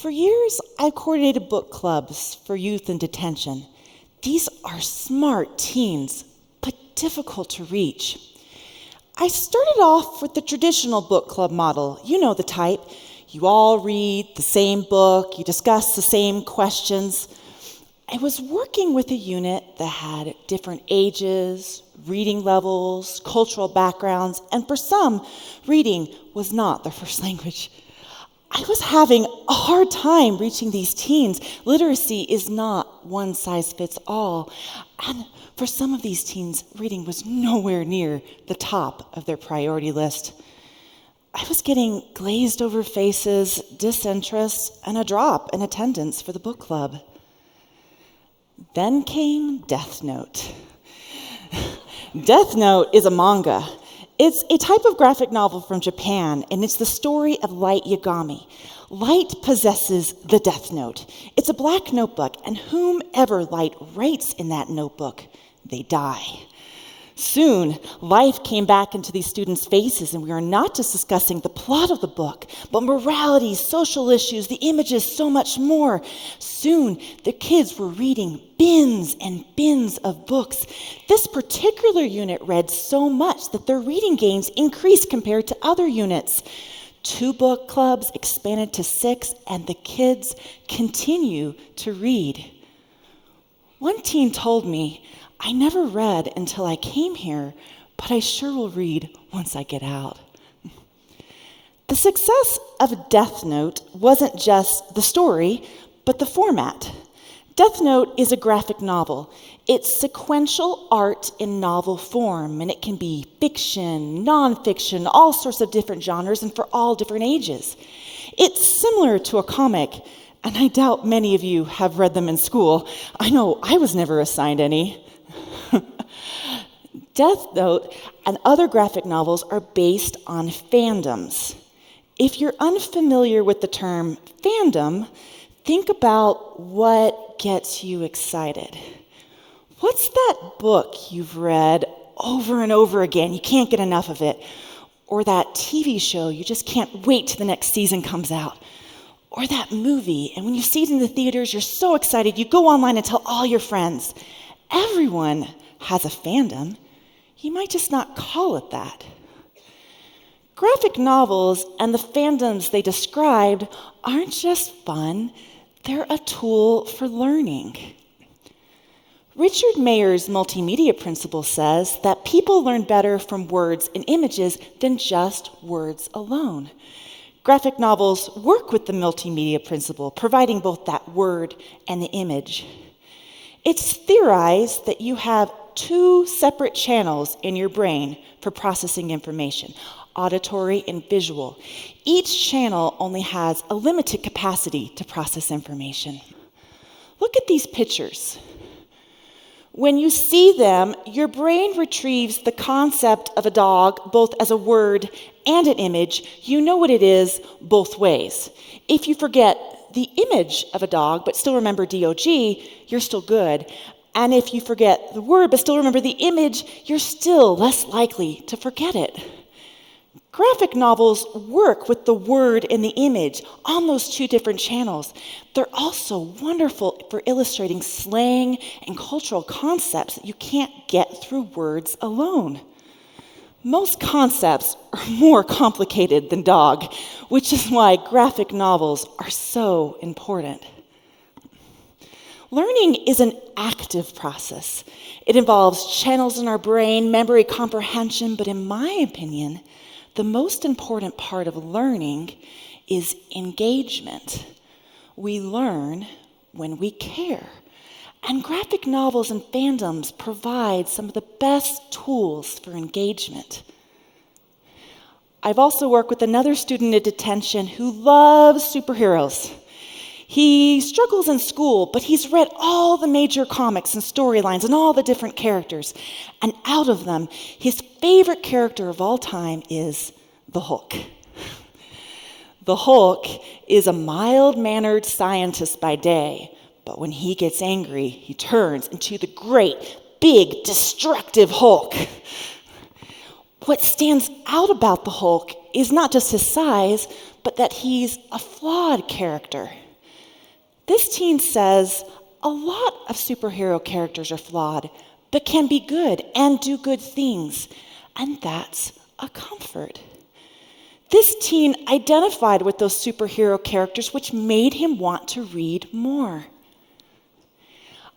For years, I've coordinated book clubs for youth in detention. These are smart teens, but difficult to reach. I started off with the traditional book club model. You know the type. You all read the same book, you discuss the same questions. I was working with a unit that had different ages, reading levels, cultural backgrounds, and for some, reading was not their first language. I was having a hard time reaching these teens. Literacy is not one size fits all. And for some of these teens, reading was nowhere near the top of their priority list. I was getting glazed over faces, disinterest, and a drop in attendance for the book club. Then came Death Note. Death Note is a manga. It's a type of graphic novel from Japan, and it's the story of Light Yagami. Light possesses the Death Note. It's a black notebook, and whomever Light writes in that notebook, they die. Soon, life came back into these students' faces, and we are not just discussing the plot of the book, but morality, social issues, the images, so much more. Soon, the kids were reading bins and bins of books. This particular unit read so much that their reading gains increased compared to other units. 2 book clubs expanded to 6, and the kids continue to read. One teen told me, "I never read until I came here, but I sure will read once I get out." The success of Death Note wasn't just the story, but the format. Death Note is a graphic novel. It's sequential art in novel form, and it can be fiction, nonfiction, all sorts of different genres, and for all different ages. It's similar to a comic, and I doubt many of you have read them in school. I know I was never assigned any. Death Note and other graphic novels are based on fandoms. If you're unfamiliar with the term fandom, think about what gets you excited. What's that book you've read over and over again? You can't get enough of it. Or that TV show you just can't wait till the next season comes out. Or that movie, and when you see it in the theaters, you're so excited, you go online and tell all your friends. Everyone has a fandom. You might just not call it that. Graphic novels and the fandoms they described aren't just fun, they're a tool for learning. Richard Mayer's multimedia principle says that people learn better from words and images than just words alone. Graphic novels work with the multimedia principle, providing both that word and the image. It's theorized that you have 2 separate channels in your brain for processing information, auditory and visual. Each channel only has a limited capacity to process information. Look at these pictures. When you see them, your brain retrieves the concept of a dog both as a word and an image. You know what it is both ways. If you forget the image of a dog but still remember DOG, you're still good. And if you forget the word but still remember the image, you're still less likely to forget it. Graphic novels work with the word and the image on those 2 different channels. They're also wonderful for illustrating slang and cultural concepts that you can't get through words alone. Most concepts are more complicated than dog, which is why graphic novels are so important. Learning is an active process. It involves channels in our brain, memory comprehension, but in my opinion, the most important part of learning is engagement. We learn when we care. And graphic novels and fandoms provide some of the best tools for engagement. I've also worked with another student in detention who loves superheroes. He struggles in school, but he's read all the major comics and storylines and all the different characters. And out of them, his favorite character of all time is the Hulk. The Hulk is a mild-mannered scientist by day, but when he gets angry, he turns into the great, big, destructive Hulk. What stands out about the Hulk is not just his size, but that he's a flawed character. This teen says, a lot of superhero characters are flawed, but can be good and do good things, and that's a comfort. This teen identified with those superhero characters, which made him want to read more.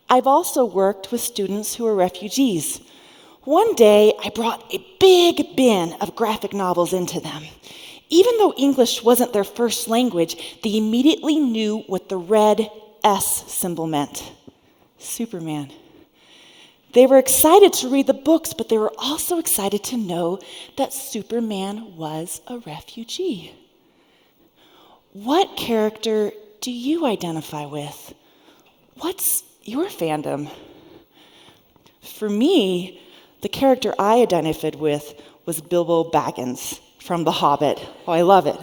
I've also worked with students who are refugees. One day, I brought a big bin of graphic novels into them. Even though English wasn't their first language, they immediately knew what the red S symbol meant. Superman. They were excited to read the books, but they were also excited to know that Superman was a refugee. What character do you identify with? What's your fandom? For me, the character I identified with was Bilbo Baggins from The Hobbit. Oh, I love it.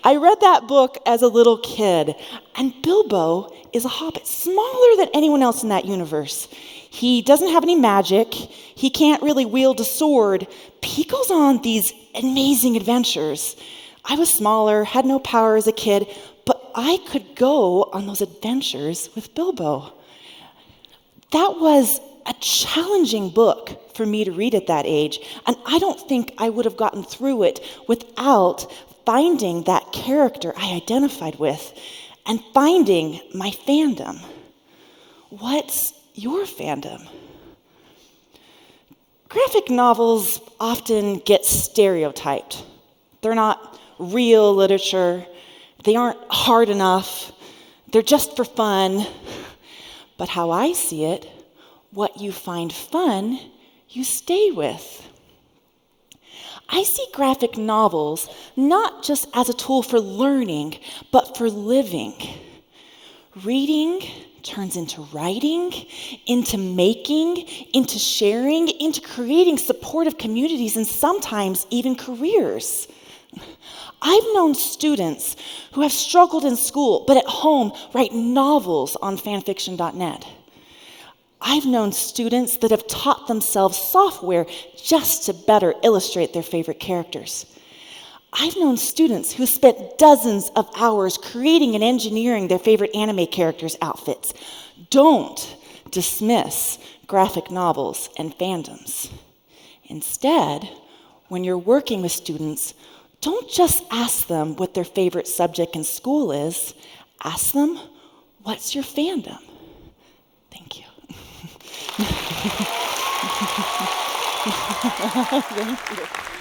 I read that book as a little kid, and Bilbo is a hobbit, smaller than anyone else in that universe. He doesn't have any magic. He can't really wield a sword, but he goes on these amazing adventures. I was smaller, had no power as a kid, but I could go on those adventures with Bilbo. That was a challenging book for me to read at that age, and I don't think I would have gotten through it without finding that character I identified with and finding my fandom. What's your fandom? Graphic novels often get stereotyped. They're not real literature. They aren't hard enough. They're just for fun. But how I see it, what you find fun, you stay with. I see graphic novels not just as a tool for learning, but for living. Reading turns into writing, into making, into sharing, into creating supportive communities, and sometimes even careers. I've known students who have struggled in school, but at home write novels on fanfiction.net. I've known students that have taught themselves software just to better illustrate their favorite characters. I've known students who spent dozens of hours creating and engineering their favorite anime characters' outfits. Don't dismiss graphic novels and fandoms. Instead, when you're working with students, don't just ask them what their favorite subject in school is. Ask them, what's your fandom? Thank you. Thank you.